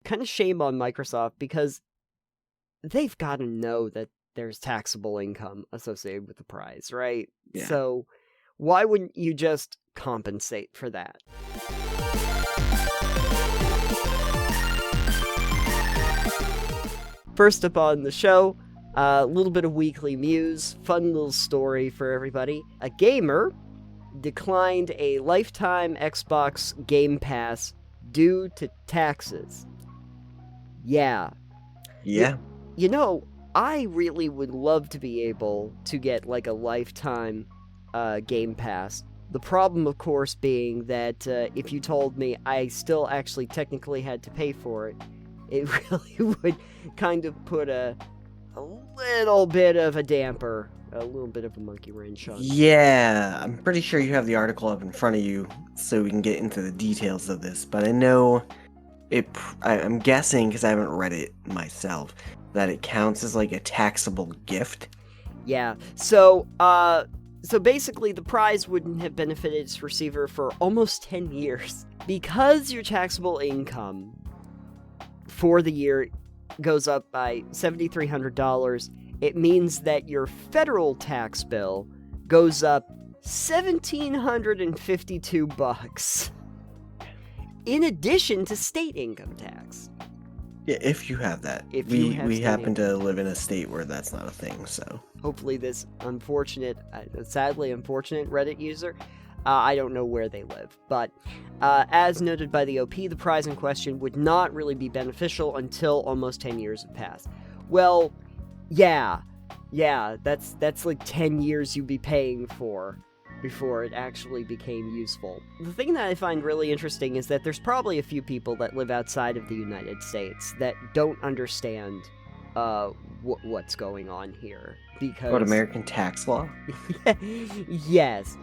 kind of shame on Microsoft because they've got to know that there's taxable income associated with the prize, right? Yeah. So why wouldn't you just compensate for that? First up on the show, a little bit of weekly Muse, fun little story for everybody. A gamer declined a lifetime Xbox GamePass due to taxes. Yeah. Yeah. You know, I really would love to be able to get like a lifetime Game Pass. The problem, of course, being that if you told me I still actually technically had to pay for it, it really would kind of put a little bit of a damper, a little bit of a monkey wrench on. Yeah, I'm pretty sure you have the article up in front of you, so we can get into the details of this. But I know I'm guessing, because I haven't read it myself, that it counts as like a taxable gift. Yeah. So basically, the prize wouldn't have benefited its receiver for almost 10 years because your taxable income for the year goes up by $7,300. It means that your federal tax bill goes up $1,752 in addition to state income tax. Yeah, if you have that. If we you have state happen to income. live in a state where that's not a thing, so. Hopefully this sadly unfortunate Reddit user, I don't know where they live, but as noted by the OP, the prize in question would not really be beneficial until almost 10 years have passed. Well, yeah, that's like 10 years you'd be paying for before it actually became useful. The thing that I find really interesting is that there's probably a few people that live outside of the United States that don't understand what's going on here, because... What, American tax law? Yes,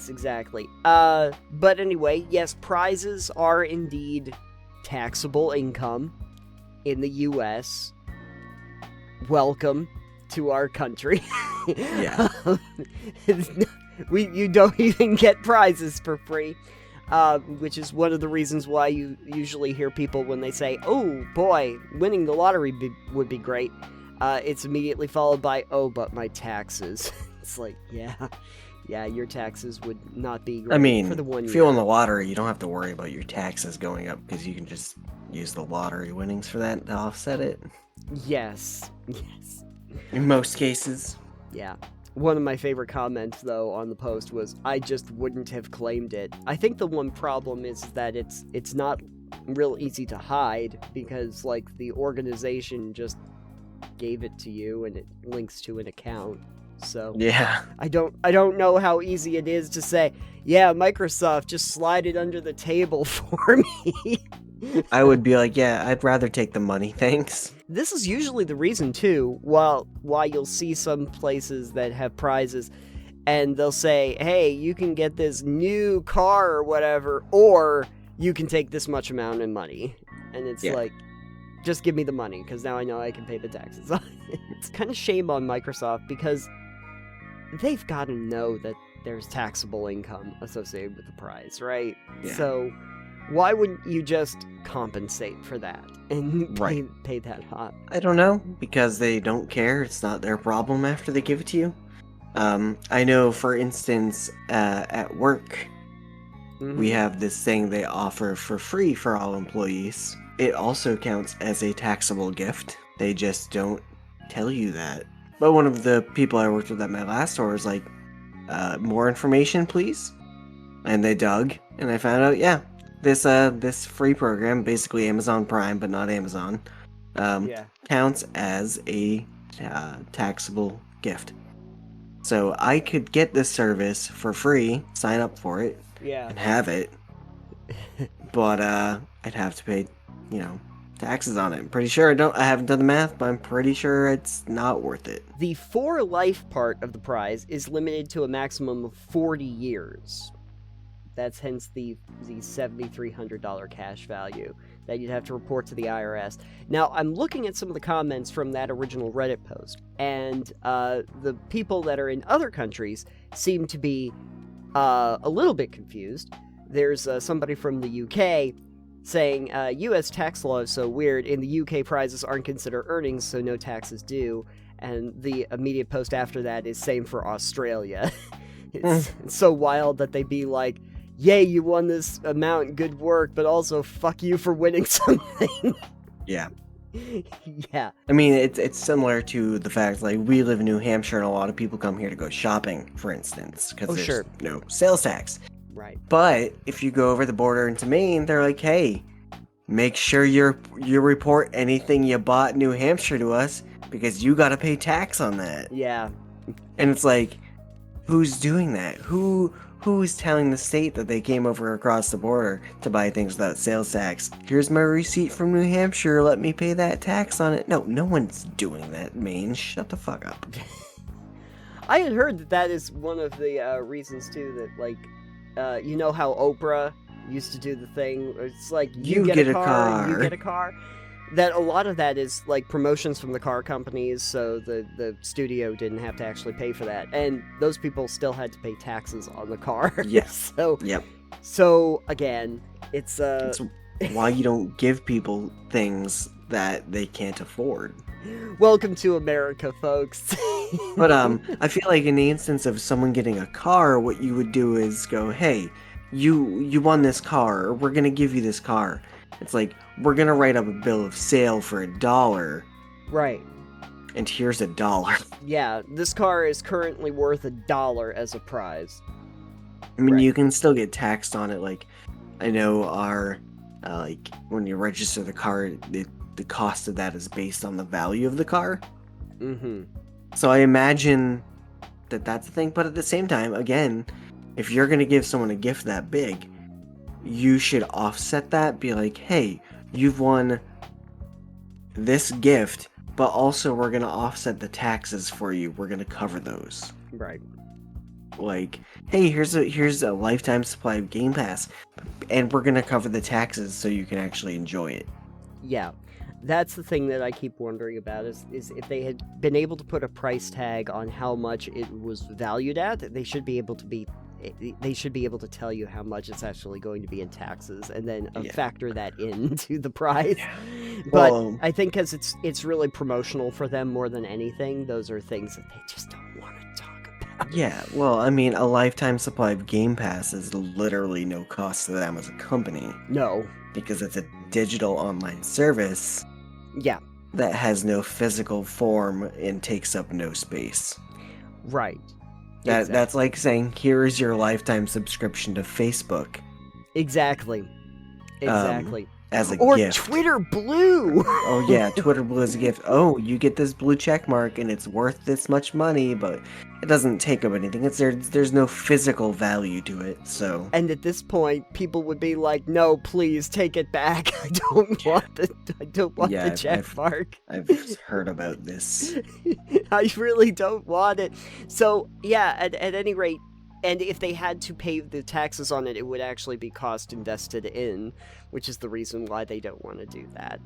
exactly. But anyway, yes, prizes are indeed taxable income in the U.S. Welcome to our country. Yeah. You don't even get prizes for free, which is one of the reasons why you usually hear people when they say, "Oh boy, winning the lottery would be great." It's immediately followed by, "Oh, but my taxes." It's like, yeah, your taxes would not be great. I mean, for the 1 year. If you win the lottery, you don't have to worry about your taxes going up because you can just use the lottery winnings for that to offset it. Yes. In most cases. Yeah. One of my favorite comments, though, on the post was, "I just wouldn't have claimed it." I think the one problem is that it's not real easy to hide, because, like, the organization just gave it to you and it links to an account. So Yeah. I don't know how easy it is to say, "Yeah, Microsoft, just slide it under the table for me." I would be like, yeah, I'd rather take the money, thanks. This is usually the reason, too, why you'll see some places that have prizes, and they'll say, "Hey, you can get this new car or whatever, or you can take this much amount of money." And it's like, just give me the money, because now I know I can pay the taxes on it. It's kind of shame on Microsoft, because they've got to know that there's taxable income associated with the prize, right? Yeah. So why wouldn't you just compensate for that and pay that hot? I don't know, because they don't care. It's not their problem after they give it to you. I know, for instance, at work, we have this thing they offer for free for all employees. It also counts as a taxable gift. They just don't tell you that. But one of the people I worked with at my last store was like, "More information, please?" And they dug, and I found out, this free program, basically Amazon Prime, but not Amazon, counts as a taxable gift. So I could get this service for free, sign up for it, and have it, but I'd have to pay, taxes on it. I'm pretty sure I haven't done the math, but I'm pretty sure it's not worth it. The for life part of the prize is limited to a maximum of 40 years. That's hence the $7,300 cash value that you'd have to report to the IRS. Now, I'm looking at some of the comments from that original Reddit post, and the people that are in other countries seem to be a little bit confused. There's somebody from the UK saying, U.S. tax law is so weird. In the U.K., prizes aren't considered earnings, so no taxes due. And the immediate post after that is same for Australia. It's so wild that they be like, yay, you won this amount, good work, but also fuck you for winning something. Yeah. Yeah. I mean, it's similar to the fact, like, we live in New Hampshire and a lot of people come here to go shopping, for instance, because there's no sales tax. Right. But if you go over the border into Maine, they're like, hey, make sure you report anything you bought in New Hampshire to us, because you got to pay tax on that. Yeah. And it's like, who's doing that? Who is telling the state that they came over across the border to buy things without sales tax? Here's my receipt from New Hampshire. Let me pay that tax on it. No one's doing that, Maine. Shut the fuck up. I had heard that is one of the reasons, too, that, like, you know how Oprah used to do the thing? It's like, you get a car, you get a car. That a lot of that is like promotions from the car companies, so the studio didn't have to actually pay for that, and those people still had to pay taxes on the car. Yes. So again, it's why you don't give people things that they can't afford. Welcome to America, folks. But I feel like in the instance of someone getting a car, what you would do is go, hey, you won this car, or we're gonna give you this car. It's like, we're gonna write up a bill of sale for $1. Right. And here's $1. Yeah, this car is currently worth $1 as a prize. I mean, you can still get taxed on it. Like, I know our, like, when you register the car, the cost of that is based on the value of the car. Mm-hmm. So I imagine that that's the thing. But at the same time, again, if you're gonna give someone a gift that big, you should offset that, be like, hey, you've won this gift, but also we're going to offset the taxes for you. We're going to cover those. Right. Like, hey, here's a lifetime supply of Game Pass, and we're going to cover the taxes so you can actually enjoy it. Yeah. That's the thing that I keep wondering about is if they had been able to put a price tag on how much it was valued at, they should be able to tell you how much it's actually going to be in taxes, and then factor that into the price. Yeah. But I think because it's really promotional for them more than anything, those are things that they just don't want to talk about. Yeah, well, I mean, a lifetime supply of Game Pass is literally no cost to them as a company. No. Because it's a digital online service. Yeah. That has no physical form and takes up no space. Right. That's like saying, here is your lifetime subscription to Facebook. Exactly. As a gift. Or Twitter Blue! Oh yeah, Twitter Blue is a gift. Oh, you get this blue check mark and it's worth this much money, but it doesn't take up anything. There's no physical value to it, so... And at this point, people would be like, no, please, take it back. I don't want the check mark. I've heard about this. I really don't want it. So, yeah, at any rate, and if they had to pay the taxes on it, it would actually be cost invested in, which is the reason why they don't want to do that.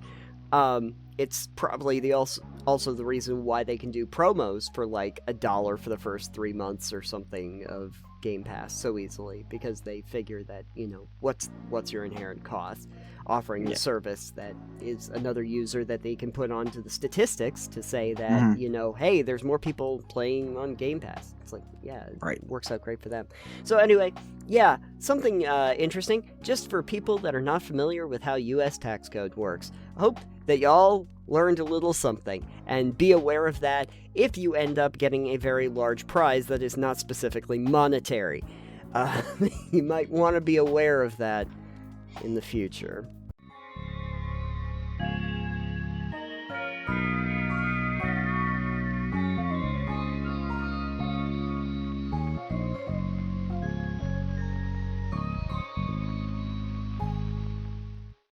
It's probably also the reason why they can do promos for like $1 for the first 3 months or something of Game Pass so easily, because they figure that, you know, what's your inherent cost? Offering a service that is another user that they can put onto the statistics to say that, you know, hey, there's more people playing on Game Pass. It's like, yeah, it works out great for them. So anyway, yeah, something interesting, just for people that are not familiar with how U.S. tax code works. I hope that y'all learned a little something, and be aware of that if you end up getting a very large prize that is not specifically monetary. You might want to be aware of that in the future.